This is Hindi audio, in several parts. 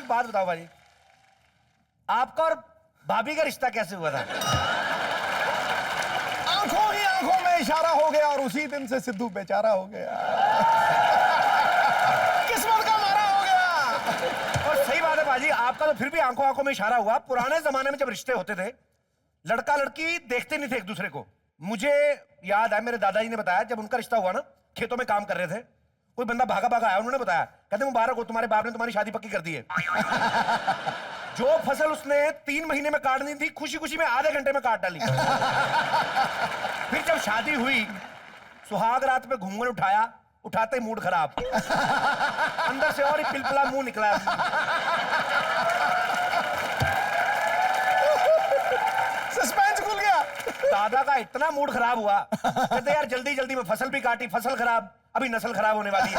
एक बात बताओ भाजी, आपका और भाभी का रिश्ता कैसे हुआ था? आंखों ही आंखों में इशारा हो गया और उसी दिन से सिद्धू बेचारा हो गया। किस्मत का मारा हो गया। और सही बात है भाजी, आपका तो फिर भी आंखों आंखों में इशारा हुआ। पुराने जमाने में जब रिश्ते होते थे, लड़का लड़की देखते नहीं थे एक दूसरे को। मुझे याद है, मेरे दादाजी ने बताया, जब उनका रिश्ता हुआ ना, खेतों में काम कर रहे थे, कोई बंदा भागा भागा आया, उन्होंने बताया, कहते मुबारक हो, तुम्हारे बाप ने तुम्हारी शादी पक्की कर दी है। जो फसल उसने 3 महीने में काटनी थी, खुशी खुशी में आधे घंटे में काट डाली। फिर जब शादी हुई, सुहाग रात में घूंघट उठाया, उठाते मूड खराब, अंदर से और ही पिलपिला मुंह निकला। सस्पेंस खुल गया। दादा का इतना मूड खराब हुआ, कहते यार जल्दी जल्दी में फसल भी काटी, फसल खराब, अभी नस्ल खराब होने वाली है।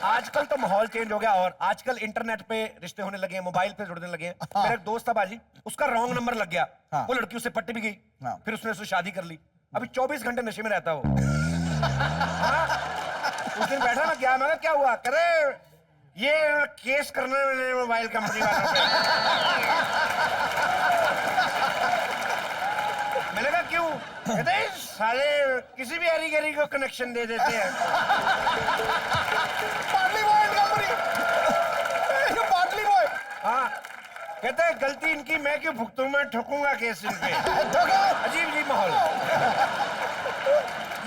आजकल तो माहौल चेंज हो गया, और आजकल इंटरनेट पे रिश्ते होने लगे हैं, मोबाइल पे जुड़ने लगे हैं। मेरा एक दोस्त था बाजी, उसका रॉन्ग नंबर लग गया। वो लड़की उससे पट्टी भी गई, फिर उसने उससे शादी कर ली। अभी 24 घंटे नशे में रहता वो। उस दिन बैठा ना, क्या मैं क्या हुआ, करे ये केस करने में मोबाइल कंपनी वालों पे। मैंने कहा क्यों? कहते साले किसी भी हरी गरी को कनेक्शन दे देते हैं। पाटली बॉय कंपनी, पाटली बॉय। हाँ, कहते हैं गलती इनकी, मैं क्यों भुगतूं, मैं ठोकूंगा केस इनके। अजीब अजीब माहौल।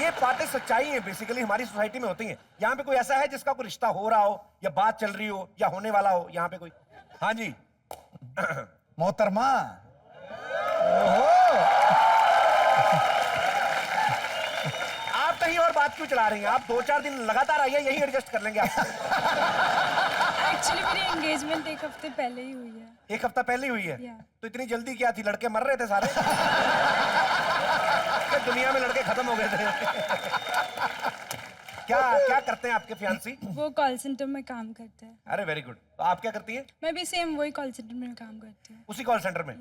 ये बातें सच्चाई है, बेसिकली हमारी सोसाइटी में होती हैं। यहाँ पे कोई ऐसा है जिसका कोई रिश्ता हो रहा हो, या बात चल रही हो, या होने वाला हो यहाँ पे कोई? हाँ जी। मोहतरमा, आप कहीं और बात क्यों चला रही हैं? आप 2-4 दिन लगातार आइए, यही एडजस्ट कर लेंगे आप। एक्चुअली मेरी एंगेजमेंट 1 हफ्ते पहले ही हुई है। 1 हफ्ता पहले ही हुई है? तो इतनी जल्दी क्या थी? लड़के मर रहे थे सारे? दुनिया में लड़के खत्म हो गए थे। क्या क्या करते हैं आपके फियांसी? वो कॉल सेंटर में काम करते हैं। अरे वेरी गुड। तो आप क्या करती हैं? मैं भी सेम वही कॉल सेंटर में काम करती हूँ। उसी कॉल सेंटर में?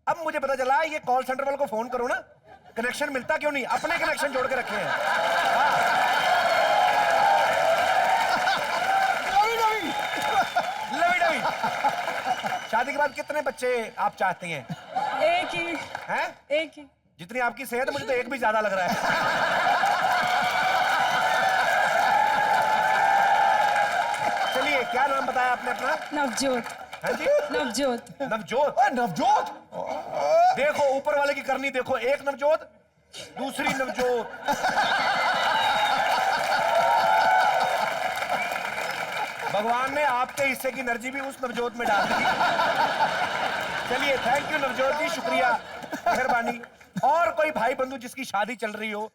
अब मुझे पता चला, ये कॉल सेंटर वालों को फोन करो ना, कनेक्शन मिलता क्यों नहीं? अपने कनेक्शन जोड़ के रखे हैं। Lovey dovey. शादी के बाद कितने बच्चे आप चाहती हैं? एक ही। हैं? एक ही। जितनी आपकी सेहत, मुझे तो एक भी ज्यादा लग रहा है। चलिए, क्या नाम बताया आपने अपना? नवजोत। हाँ जी? नवजोत। नवजोत? नवजोत। देखो ऊपर वाले की करनी देखो, एक नवजोत, दूसरी नवजोत। भगवान ने आपके हिस्से की एनर्जी भी उस नवजोत में डाल दी। चलिए, थैंक यू नवजोत जी, शुक्रिया, मेहरबानी। और कोई भाई बंधु जिसकी शादी चल रही हो?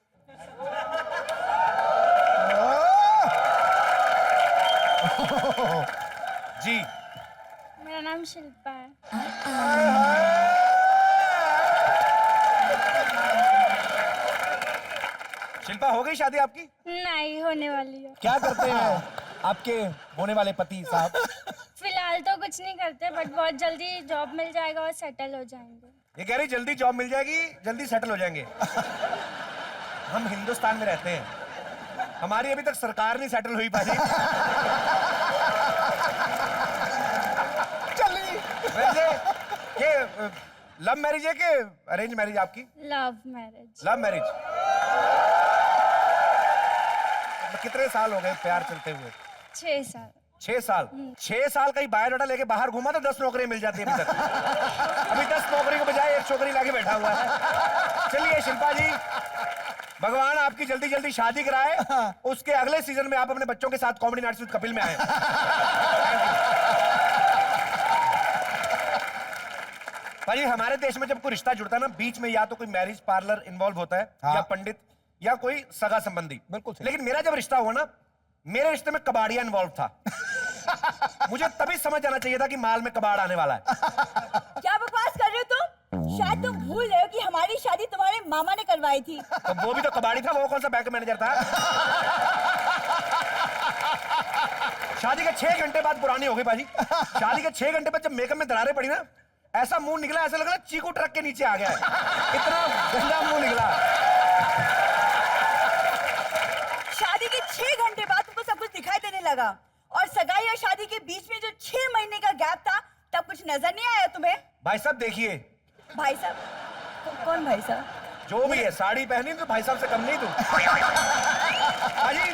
जी। मेरा नाम शिल्पा है। शिल्पा, हो गई शादी आपकी? नहीं, होने वाली है। क्या करते हैं आपके होने वाले पति साहब? फिलहाल तो कुछ नहीं करते, बट बहुत जल्दी जॉब मिल जाएगा और सेटल हो जाएंगे। ये कह रही जल्दी जॉब मिल जाएगी, जल्दी सेटल हो जाएंगे। हम हिंदुस्तान में रहते हैं, हमारी अभी तक सरकार नहीं सेटल हुई पाजी। चलिए, वैसे ये लव मैरिज है कि अरेंज मैरिज आपकी? Love marriage. Love marriage. कितने साल हो गए प्यार चलते हुए? 6 साल। 6 साल? 6 साल का ही बायोडाटा लेके बाहर घूमा तो 10 नौकरी मिल जाती है अभी तक। अभी 10 नौकरी के बजाय 1 छोकरी लाके बैठा हुआ है। चलिए शिल्पा जी, भगवान आपकी जल्दी जल्दी शादी कराए, उसके अगले सीजन में आप अपने बच्चों के साथ कॉमेडी नाइट्स विद कपिल में आए। भाई, हमारे देश में जब कोई रिश्ता जुड़ता है ना, बीच में या तो कोई मैरिज पार्लर इन्वॉल्व होता है, या पंडित, या कोई सगा संबंधी। बिल्कुल। लेकिन मेरा जब रिश्ता हुआ ना, मेरे रिश्ते में कबाड़िया इन्वॉल्व था। मुझे तभी समझ आना चाहिए था कि माल में कबाड़ आने वाला है। क्या बकवास कर रहे हो तुम? शायद तुम भूल रहे हो कि हमारी शादी तुम्हारे मामा ने करवाई थी। तो वो भी तो कबाड़ी था, वो कौन सा बैंक मैनेजर था? शादी के 6 घंटे बाद पुरानी हो गई भाजी। शादी के 6 घंटे बाद जब मेकअप में दरारें पड़ी ना, ऐसा मुंह निकला, ऐसा लग रहा चीकू ट्रक के नीचे आ गया है। इतना गंदा मुंह निकला। शादी के 6 घंटे बाद लगा। और सगाई और शादी के बीच में जो 6 महीने का गैप था, तब कुछ नजर नहीं आया तुम्हें? भाई साहब देखिए, भाई साहब? कौन भाई साहब? जो भी है, साड़ी पहनी तो भाई साहब से कम नहीं तू। हाजी,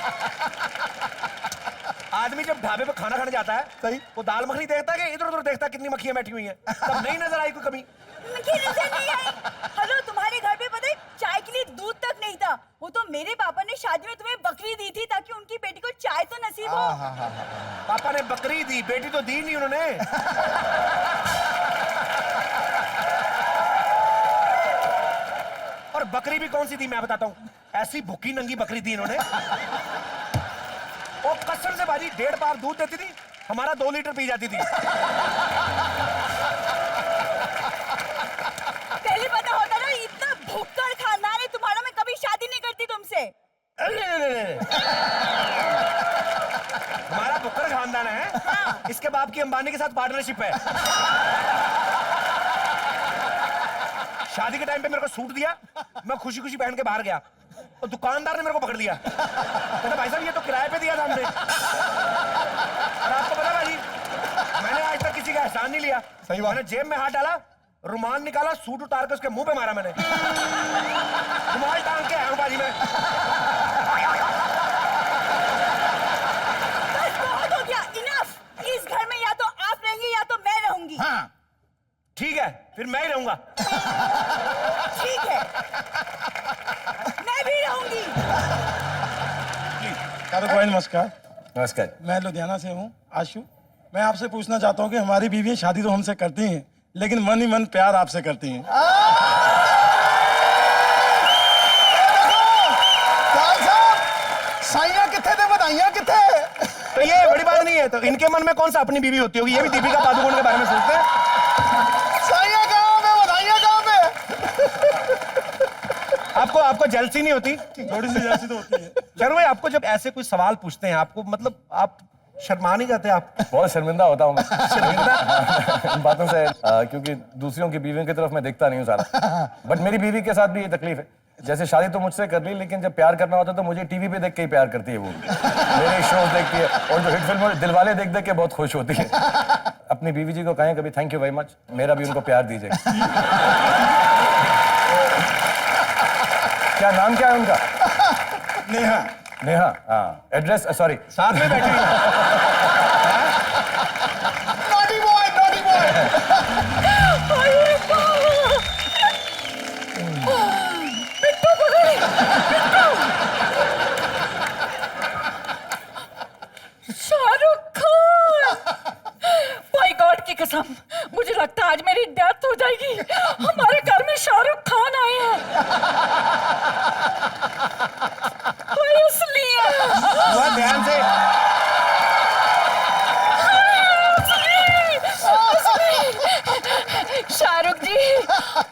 आदमी जब ढाबे पे खाना खाने जाता है, सही, वो दाल मखनी देखता है कि इधर उधर देखता है कितनी मक्खियां बैठी हुई हैं? तब नहीं नजर आई कोई कमी? मुझे नजर नहीं आई। हेलो, तुम्हारे घर पे पता है चाय के लिए दूध तक नहीं था। वो तो मेरे पापा ने शादी में तुम्हें बकरी दी थी ताकि उनकी बेटी को चाय तो नसीब हो। पापा ने बकरी दी, बेटी तो दी नहीं उन्होंने। और बकरी भी कौन सी दी मैं बताता हूँ। ऐसी भूखी नंगी बकरी दी इन्होंने। वो कसम से बाजी 1.5 बार दूध देती थी, हमारा 2 लीटर पी जाती थी। पहले पता होता ना, इतना भुक्कड़ खानदान है तुम्हारा, मैं कभी शादी नहीं करती तुमसे। हमारा भुक्कड़ खानदान है। हाँ। इसके बाप की अंबानी के साथ पार्टनरशिप है। शादी के टाइम पे मेरे को सूट दिया, मैं खुशी खुशी पहन के बाहर गया, और दुकानदार ने मेरे को पकड़ लिया। कहता भाई साहब ये तो किराए पे दिया था हमने। और आपको पता भाई, मैंने आज तक किसी का एहसान नहीं लिया। सही बात। मैंने जेब में हाथ डाला, रुमाल निकाला, सूट उतार के उसके मुंह पे मारा मैंने। रुमाल टांग के आया हूं बाजी में। बस बहुत हो गया, इनफ। इस घर में या तो आप रहेंगे या तो मैं रहूंगी। हाँ ठीक है, फिर मैं ही रहूंगा। ठीक है, मैं भी रहूंगी। भाई नमस्कार। नमस्कार। मैं लुधियाना से हूँ, आशु। मैं आपसे पूछना चाहता हूँ कि हमारी बीवी शादी तो हमसे करती हैं, लेकिन मन ही मन प्यार आपसे करती हैं। साइया किथे थे, बधाइयां किथे? तो ये बड़ी बात नहीं है, तो इनके मन में कौन सा अपनी बीवी होती होगी? ये भी दीपिका पादुकोण के बारे में सोचते हैं। साइया कहाँ पे, बधाइयां कहाँ पे? आपको जेलसी नहीं होती? थोड़ी सी जैसी तो होती है। चलो भाई, आपको जब ऐसे कोई सवाल पूछते हैं, आपको मतलब आप शर्मा नहीं जाते? आप बहुत शर्मिंदा होता हूँ मैं शर्मिंदा? इन बातों से, क्योंकि दूसरों की बीवियों की तरफ मैं देखता नहीं हूँ सारा। बट मेरी बीवी के साथ भी ये तकलीफ है। जैसे शादी तो मुझसे कर ली, लेकिन जब प्यार करना होता है तो मुझे टीवी पे देख के ही प्यार करती है वो। मेरे शोज देखती है, और जो हिट फिल्म दिलवाले देख देख के बहुत खुश होती है। अपनी बीवी जी को कहें कभी थैंक यू वेरी मच, मेरा भी उनको प्यार दीजिए। क्या नाम क्या है उनका? नेहा। नेहा, हाँ। एड्रेस, सॉरी, साथ में बैठे हैं। Naughty boy, naughty boy. Shahrukh Khan! By God की कसम, मुझे लगता है आज मेरी डेथ हो जाएगी। हमारे घर में शाहरुख खान आए हैं। इसलिए ध्यान से। शाहरुख जी,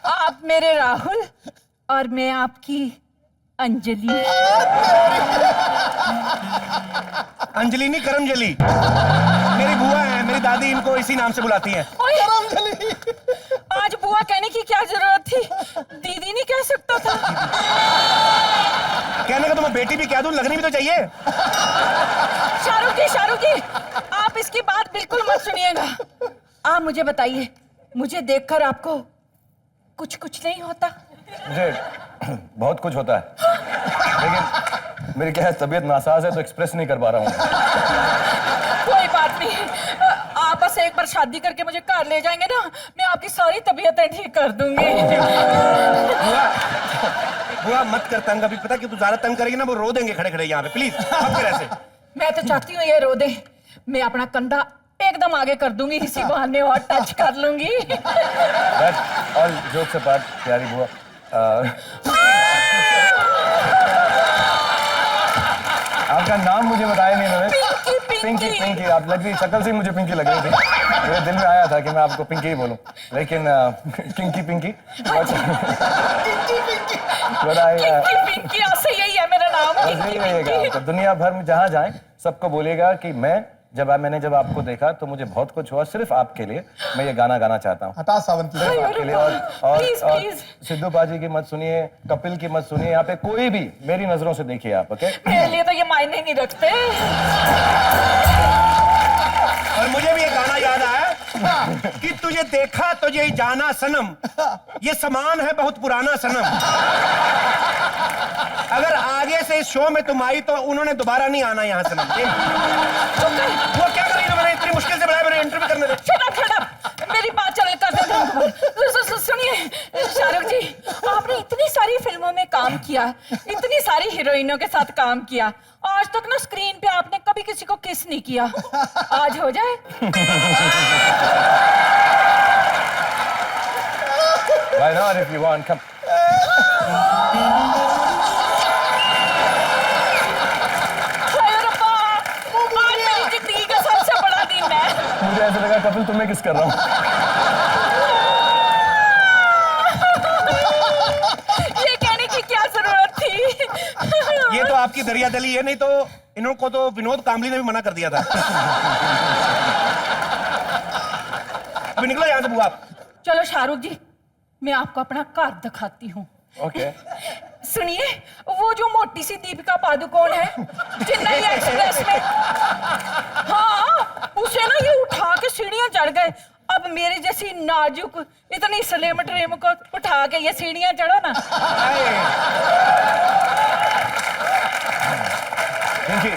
आप मेरे राहुल और मैं आपकी अंजलि। अंजलि नहीं, करमजली। मेरी बुआ है, मेरी दादी इनको इसी नाम से बुलाती हैं। करमजली। आज बुआ कहने की क्या जरूरत थी? दीदी नहीं कह सकता था? कहने का तो मैं बेटी भी कह दूं, लगनी भी तो चाहिए। शाहरुख जी, आप इसकी बात बिल्कुल मत सुनिएगा। आप मुझे बताइए, मुझे देखकर आपको कुछ नहीं होता? मुझे बहुत कुछ होता है, लेकिन मेरी क्या है, तबीयत नासाज है तो एक्सप्रेस नहीं कर पा रहा हूँ। कोई बात नहीं, आप बस एक बार शादी करके मुझे घर ले जाएंगे ना, मैं आपकी सारी तबीयतें ठीक कर दूंगी। बुआ मत कर तंग, अभी पता कि तू ज्यादा तंग करेगी ना, वो रो देंगे खड़े खड़े यहाँ पे। प्लीज मत कर ऐसे। मैं तो चाहती हूँ ये रो दे, मैं अपना कंधा एकदम आगे कर दूंगी, इसी बहाने और टच कर लूंगी। और जोक से बात, प्यारी बुआ, आपका नाम मुझे बताया नहीं इन्होंने। पिंकी। आप लग रही, शक्ल से मुझे पिंकी लग रही थी। मेरे दिल में आया था कि मैं आपको पिंकी ही बोलूं, लेकिन पिंकी पिंकी ऐसे यही है मेरा नाम। तो दुनिया भर में जहाँ जाएं सबको बोलेगा कि मैं मैंने जब आपको देखा तो मुझे बहुत कुछ हुआ। सिर्फ आपके लिए मैं ये गाना गाना चाहता हूँ, हटा सावंत सिर्फ आपके लिए। और Please, और please. सिद्धू बाजी की मत सुनिए, कपिल की मत सुनिए, यहाँ पे कोई भी मेरी नजरों से देखिए आप। ओके, मेरे लिए तो ये मायने नहीं रखते। और मुझे भी ये गाना याद आया कि तुझे देखा तो ये जाना सनम, ये सामान है बहुत पुराना सनम। अगर आगे से इस शो में तुम आई तो उन्होंने दोबारा नहीं आना यहाँ सनम। वो क्या कर रही है? मैंने इतनी मुश्किल से बनाया, मैंने इंटरव्यू करने दे। Shut up! मेरी बात चल कर दे। सुनिए शाहरुख जी, आपने इतनी सारी फिल्मों में काम किया, इतनी सारी हीरोइनों के साथ काम किया, आज तक ना स्क्रीन पे आपने कभी किसी को किस नहीं किया। आज हो जाए। Why not if you want? Come. हाय रब्बा, आज मेरी जिंदगी का सबसे बड़ा दिन है। मुझे ऐसा लगा कपिल तुम्हें किस कर रहा हूँ। ये कहने की क्या जरूरत थी? ये तो आपकी दरिया दली है, नहीं तो इन्हों को तो विनोद कामली ने भी मना कर दिया था। अभी निकलो यहाँ से बुआ। चलो शाहरुख जी, मैं आपको अपना घर दिखाती हूँ। ओके, सुनिए, वो जो मोटी सी दीपिका पादुकोण है चेन्नई एक्सप्रेस में, हाँ, उसे ना ये उठा के सीढ़ियां चढ़ गए। अब मेरी जैसी नाजुक इतनी स्लिम ट्रिम को उठा के ये सीढ़ियां चढ़ो ना। पिंकी,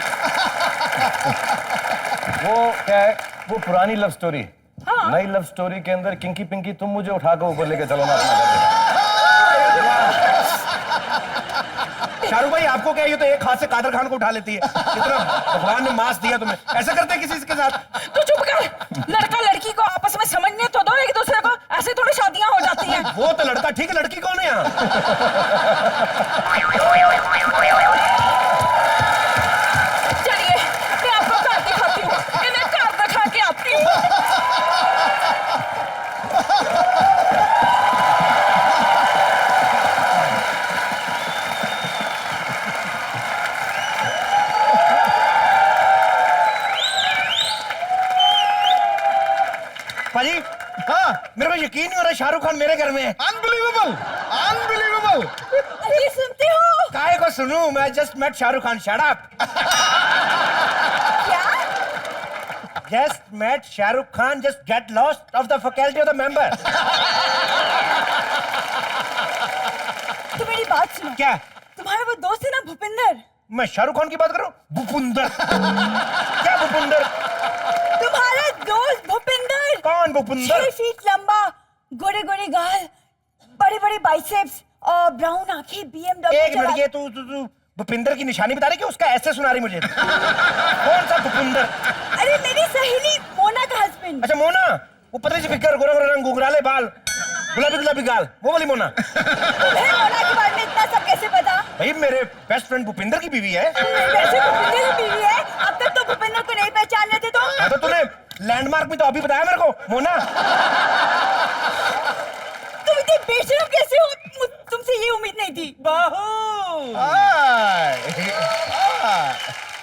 वो क्या है, वो पुरानी लव स्टोरी। हाँ। नई लव स्टोरी के अंदर किंकी पिंकी तुम मुझे उठा कर ऊपर लेके चलो ना अपना घर। शाहरुख भाई, आपको क्या, ये तो एक हाथ से कादर खान को उठा लेती है। इतना भगवान ने मांस दिया तुम्हें, ऐसा करते हैं किसी के साथ? तो चुप कर, लड़का लड़की को आपस में समझने तो दो एक दूसरे को, ऐसे थोड़ी शादियां हो जाती हैं। वो तो लड़का ठीक है, लड़की कौन है यहाँ? चलिए, मैं आपको घर दिखाती हूँ, इन्हें घर दिखा के आती हूँ। पाजी, हाँ, मेरे को यकीन नहीं हो रहा शाहरुख खान मेरे घर में है। Unbelievable, unbelievable. अरे सुनते हो काहे को सुनूं, मैं just met Shahrukh Khan. Shut up. क्या? Just met Shahrukh Khan, just get lost of the faculty of the member. तो मेरी बात सुनो। क्या? तुम्हारा वो दोस्त है ना भूपिंदर, मैं शाहरुख खान की बात कर रहा हूँ? भूपुंदर? क्या भूपुंदर? तुम्हारा दोस्त भूपिंदर। कौन भूपुंदर? 6 फीट लंबा, गोरे गोरे गाल, बड़े बड़े बाइसेप्स और ब्राउन आंखें, BMW। एक मिनट, ये तू भूपिंदर की निशानी बता रही कि उसका ऐसे सुना रही मुझे? कौन सा भूपिंदर? अरे मेरी सहेली मोना का हस्बैंड। अच्छा मोना, वो पतली सी फिगर, गोरा गोरा रंग, घुंघराले बाल, गुलाबी गुलाबी गाल, वो वाली मोना। तुम्हें मोना के बारे में इतना सब कैसे पता? भाई मेरे बेस्ट फ्रेंड भूपिंदर की बीवी है। वैसे भूपिंदर की बीवी है, अब तक तो भूपिंदर को नहीं पहचान लेते तो? हाँ, तो तूने लैंडमार्क भी तो अभी बताया मेरे को, मोना। तुम इतने बेशरम कैसे हो? तुमसे ये उम्मीद नहीं थी। बहू, हाय,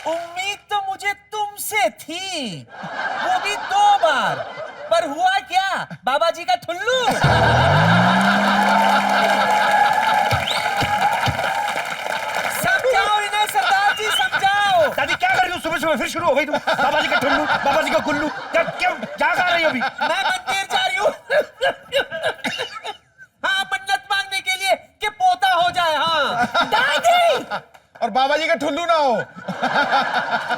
उम्मीद तो मुझे तुमसे थी, वो भी 2 बार, पर हुआ क्या? बाबा जी का ठुल्लू। समझाओ इन्हें सरदार जी, समझाओ। दादी क्या कर रही हो? सुबह सुबह फिर शुरू हो गई तुम। बाबा जी का ठुल्लू, बाबा जी का गुल्लू, क्या क्या जा रही हो अभी? मैं मंदिर जा रही हूँ। हाँ, मन्नत मांगने के लिए कि पोता हो जाए। हाँ दादी, और बाबा जी का ठुल्लू ना हो।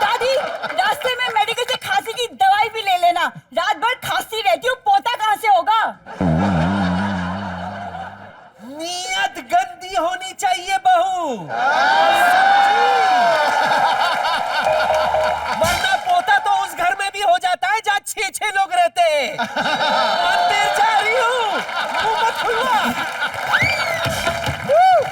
दादी, रास्ते में मेडिकल से खांसी की दवाई भी ले लेना, रात भर खांसती रहती हूँ, पोता कहाँ से होगा? नीयत गंदी होनी चाहिए बहू।